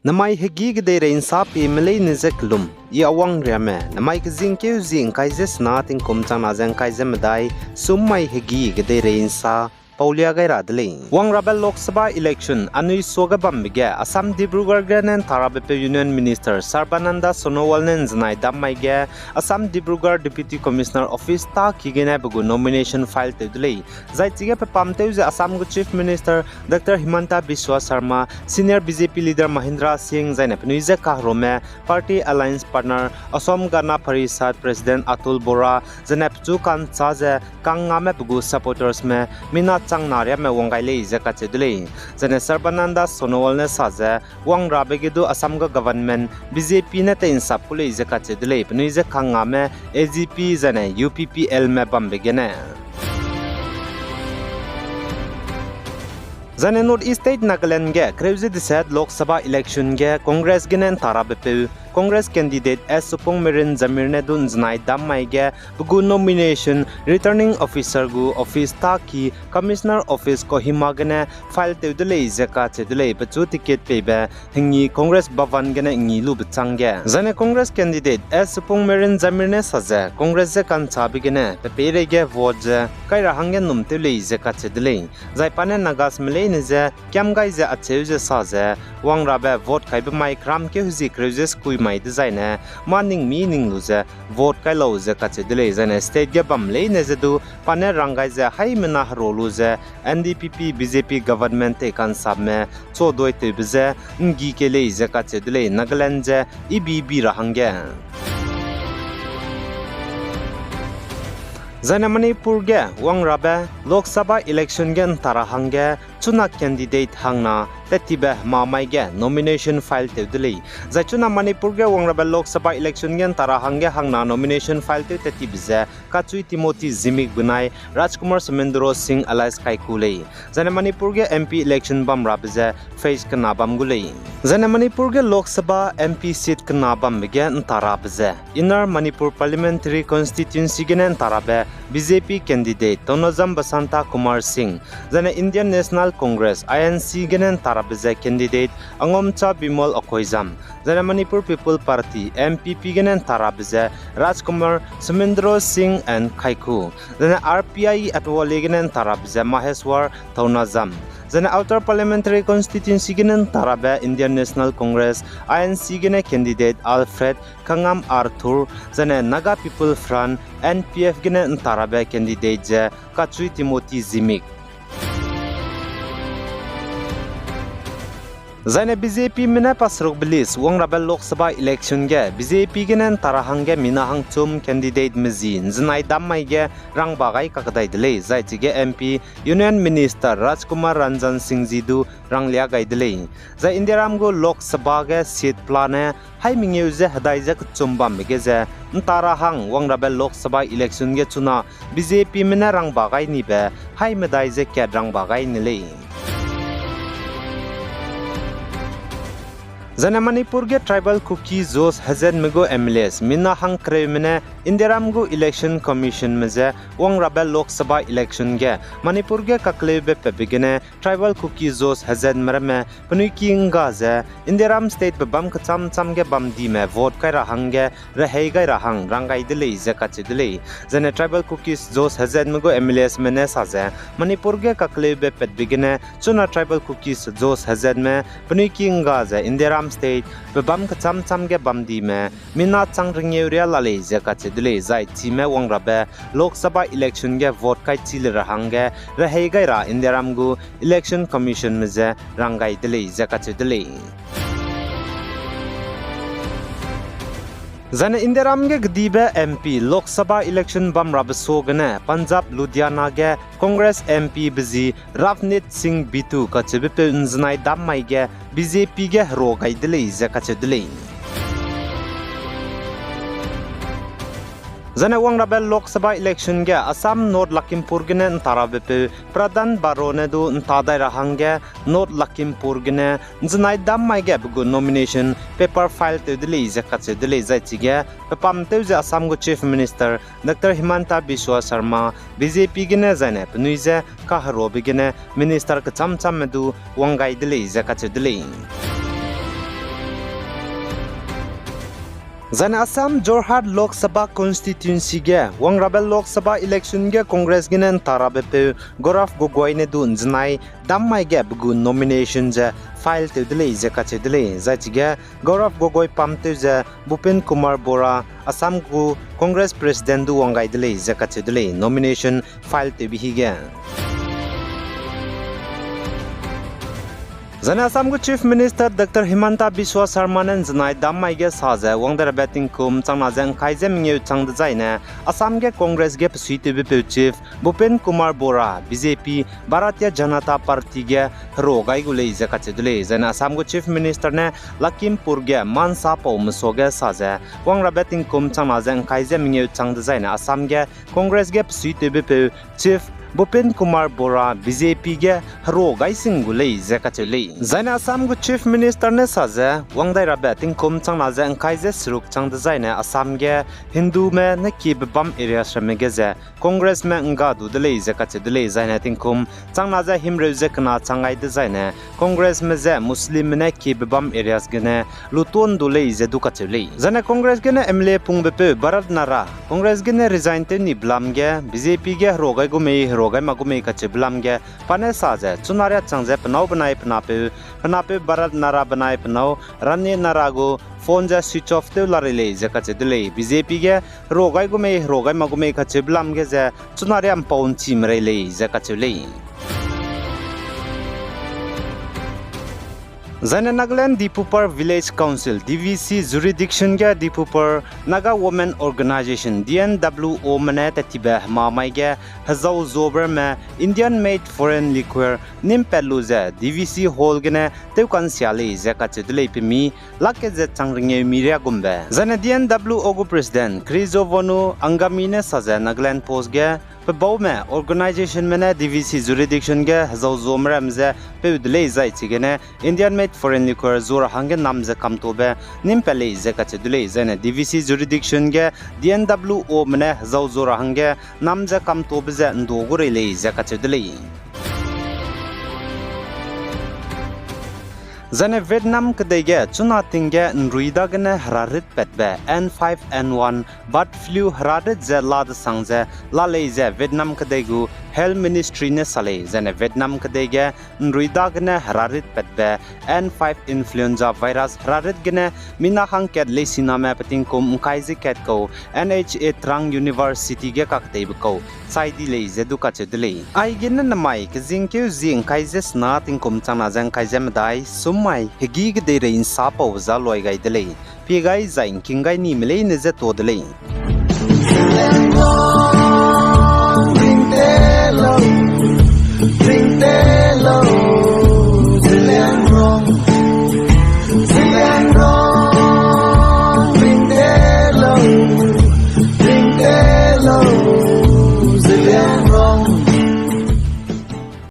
Namai hegi gede rein sapi melei nizek lum. Ia awang riame. Namai kezing ke uzing kaizes na ting kumchang nazang kaizem medai summai hegi gede rein sa. Paulia gaira dling. Wang Rabel Lok Sabha election anui soga bambige Assam Dibrugarh ganen Tharabepe Union Minister Sarbananda Sonowal nen znai dammai ge Assam Dibrugarh Deputy Commissioner Office ta kigene bugu nomination file tedlei. Zai chige pe pamte uje Assam gu Chief Minister Dr. Himanta Biswa Sharma, Senior BJP leader Mahindra Singh zaine pnuize kahrome Party Alliance partner Assam Gana Parisad President Atul Bora zaine pchu kan chaje kangame bugu supporters me mina Chang Naria me Wangai le Zaka Chedule. Zane Sarbananda Sonowal ne Saza, Wang Rabegidu Assam government, BJP ne Tain Sapule Zaka Chedule, Pnuize Kangame, AGP Zane, UPPL me Bambegene. Zane North East State Nagaland ge, Kreuze Disad Lok Sabha election ge, Congress genen Tharabepe. Congress candidate S. Supong Mirin Zamirne Dun Znai Dammai ge bugu nomination returning officer gu office ta ki commissioner office Kohima gene file tedule zeka chedule pachu ticket pebe hingi Congress Bhavan gene ngi lu bchangge zane Congress candidate S. Supong Mirin Zamirne saje Congress je kan chabi gene pere ge vote je kai rahangen num tele zeka chedule zai pane nagas mele ne je kyam gai je ache je saje wang rabe vote kai be mai kram ke huzi kreuses kui mai design morning meaning luze vote kai lo ze ka chedile zane state ge bamle ne zedu pane rangai ze hai mena ro luze NDPP BJP government te kan sabme cho doi te bize ngi ke le ze ka chedile Nagaland je IBB rahange Zane Manipur ge Wang Rabe Lok Sabha election gen tarahange chuna candidate hangna tetibe mamai ge nomination file tedli zachuna Manipur ge Wang Rabe Lok Sabha election gen tarahange hangna nomination file te tetibize kachui Timothy Zimik bunai Rajkumar Samendro Singh Alais Kaikulei Zane Manipur ge MP election bam rabze face kana bam gulei Zane Manipur ge Lok Sabha MP seat kana bam ge tarabze Inner Manipur Parliamentary Constituency gen tarabe BJP candidate Tonozam Basanta Kumar Singh Zane Indian National Congress INC genen tarabze candidate Angomcha Bimal Okoizam Zane Manipur People Party MPP genen tarabze Rajkumar Samendro Singh and Kaiku Zane RPI Atwali genen tarabze Maheswar Taunazam Zane Outer Parliamentary Constituency genen tarabe Indian National Congress INC gene candidate Alfred Kangam Arthur Zane Naga People Front NPF genen tarabe candidate je Kachui Timothy Zimik Zane BJP mina pasrok bilis Wang Rabel Lok Sabha election ge BJP genen tarahange mina hangchum candidate mizin znai dammai ge rang bagai kakadai dele zai chige MP Union Minister Rajkumar Ranjan Singh Jidu rang lia gai dele zai Indiaram go Lok Sabha ge seat plane hai mingeu je hadai je chumba mege je tarahang Wang Rabel Lok Sabha election ge chuna BJP mina rang bagai ni be hai medai je ke rang bagai ni le Zane Manipur ge tribal cookie Jos Hazen Mego MLS Mina Hang Kremene Indiaram go election commission meze Wang Rabel Lok Sabha election ge Manipur ge kaklebe pebigene tribal cookie Jos Hazen merme Panuki ngaze Indiaram state bam kacham cham ge bam di me vote kai rahang ge rahai gai rahang rangai dele zakache dele Zane tribal cookies Jos Hazen Mego MLS mene saze Manipur ge kaklebe pebigene chuna tribal cookies Jos Hazen me Panuki ngaze Indiaram state bam kacham cham ge bam di me mina chang ringeu ria la le zaka chedle zai chi me Wang Rabe Lok Sabha election ge vote kai chil rahang ge rahai gai ra Indiaram gu election commission me je rangai dele zaka chedle Zane Indiaram ge gdibe MP Lok Sabha election bam rab sogane Punjab Ludhiana ge Congress MP bizi Ravnit Singh Bitu ka chebe pe unznai dammai ge BJP ge ro gai dele zaka chedle Zane Wang Rabel Lok Sabha election ge Assam North Lakhimpur gene tarabepe Pradhan Barone du ntadai rahange North Lakhimpur gene znai dammai ge bugu nomination paper file tedile zaka chedile zai chige pam teuze Assam go Chief Minister Dr. Himanta Biswa Sharma BJP gene zane pnuize ka haro bigene minister ka cham cham medu wangai dile zaka chedile Zana Assam Jorhat Lok Sabha constituency ge Wangrabel Lok Sabha election ge Congress ginen tarabepe Goraf Gogoi ne dun znai dammai ge bugu nomination je file te dele je kache dele zachi ge Goraf Gogoi pamte je Bhupen Kumar Bora Assam gu Congress president du wangai dele je kache dele nomination file te bihi ge Zana Assam gu Chief Minister Dr. Himanta Biswa Sarma nen znai dammai ge saze wangdar betting kum changna jang khaije mingeu changda jaina Assam ge Congress ge psuite be Chief Bhupen Kumar Bora BJP Bharatiya Janata Party ge rogai gulei jakache dule zana Assam gu Chief Minister ne Lakhimpur ge Mansa pom soge saze wangra betting kum changna jang khaije mingeu changda jaina Assam ge Congress ge psuite be Chief Bhupen Kumar Bora BJP ge rogai singulei zakachulei zaina Assam gu Chief Minister ne saje wangdai ra betting kum changna jang khaije sruk changda jaina Assam ge Hindu me ne kibam area shramege je Congress me nga du delei zakachulei zaina tingkum changna ja himreu je kana changai de jaina Congress me je Muslim ne kibam areas gene luton dulei je dukachulei zaina Congress gene MLA pungbepe Bharat Nara Congress gene resign te ni blam ge BJP ge rogai gu mei rogai magumei kache blam ge pane saje chunaria changje pnau banai pnape Bharat Nara banai pnau ranne narago phone ja switch off te larile je kache dele BJP ge rogai gumei rogai magumei kache blam ge je chunaria paun chimrei le je kache le Zana Nagaland Dipupar Village Council DVC Jurisdiction ge Dipupar Naga Women Organization DNWO mane tatiba mamai ge hazau zober me Indian made foreign liquor nimpelu je DVC hall gene teukan siale je kachedle pimi lakke je changringe miria gumbe Zana DNWO gu president Krizovonu Angamine saja Nagaland post ge Baume organization mene DVC jurisdiction ge hazau zomram je peudle zai chigene Indian made foreign liquor zora hange namje kamtobe nimpele je kachedule zene DVC jurisdiction ge DNWO mene hazau zora hange namje kamtobe je ndogurele je kachedule Zane Vietnam kadege chuna tinge nruida gane hararit petbe N5N1 bird flu hararit je lad sangje lale je Vietnam kadegu health ministry ne sale zane Vietnam kadege nruida gane hararit petbe N5 influenza virus hararit gane mina hang ket le siname pating kum kaiji ket ko NHA Trang University ge kaktei ko saidi le je duka chedle ai gene namai kjing ke jing kaije sna ting kum chana jang kaije madai mai hegi ge de rein sa pau za loi gai dele pi gai zain king gai ni mele ne je to dele